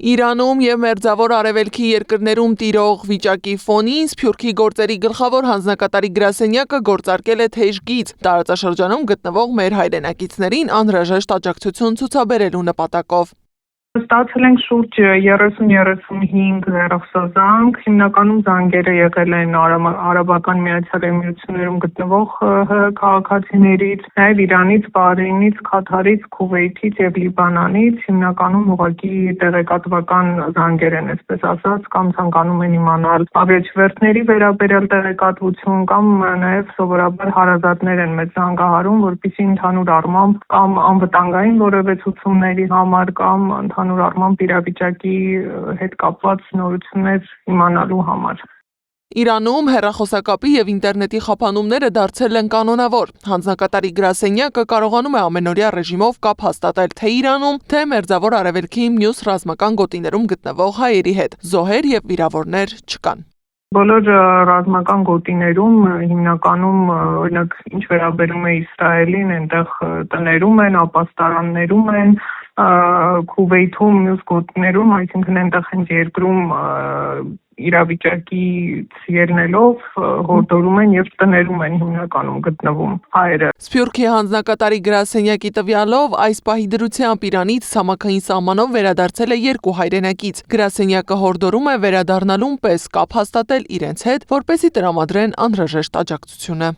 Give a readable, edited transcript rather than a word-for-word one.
Իրանում և Մերձավոր Արևելքի երկրներում տիրող վիճակի ֆոնին Սփյուռքի գործերի գլխավոր հանձնակատարի գրասենյակը գործարկել է թեժ գիծ՝ տարածաշրջանում գտնվող մեր հայրենակիցներին անհրաժեշտ աջակցություն ցուցաբերելու նպատակով։ Ստացել ենք շուրջ 30-35 հեռախոսազանգ, հիմնականում զանգերը եղել են Արաբական Միացյալ Էմիրություններում գտնվող քաղաքացիներից, նաև Իրանից, Բահրեյնից, Քաթարից, Քուվեյթից և Լիբանանից, հիմնականում ուղղակի տեղեկատվական զանգեր են, այսպես ասած, կամ ցանկանում են իմանալ ավիաչվերթների վերաբերյալ տեղեկատվություն, կամ նաև սովորաբար հարազատներ են մեզ զանգահարում, որպեսզի ընդհանուր առմամբ կամ անվտանգային որևէ ցուցումների համար կամ ընդհանուր առմամբ իրավիճակի հետ կապված նորություններ իմանալու համար։ Իրանում հեռախոսակապի և ինտերնետի խափանումները դարձել են կանոնավոր։ Հանձնակատարի գրասենյակը կարողանում է ամենօրյա ռեժիմով կապ հաստատել թե Իրանում, թե Մերձավոր Արևելքի մյուս ռազմական գոտիներում գտնվող հայերի հետ։ Զոհեր և վիրավորներ չկան։ Բոլոր ռազմական գոտիներում հիմնականում օրինակ ինչ վերաբերում է Իսրայելին, այնտեղ տներում են, ապաստարաններում են, Քուվեյթում, մյուս գոտիներում, այսինքն այնտեղ հենց երկրում իրավիճակից ելնելով հորդորում են և տներում են հիմնականում գտնվում հայերը։ Սփյուռքի հանձնակատարի գրասենյակի տվյալով այս պահի դրությամբ Իրանից ցամաքային սահմանով վերադարձել է 2 հայրենակից։ Գրասենյակը հորդորում է վերադառնալուն պես կապ հաստատել իրենց հետ, որպեսզի տրամադրեն անհրաժեշտ աջակցությունը։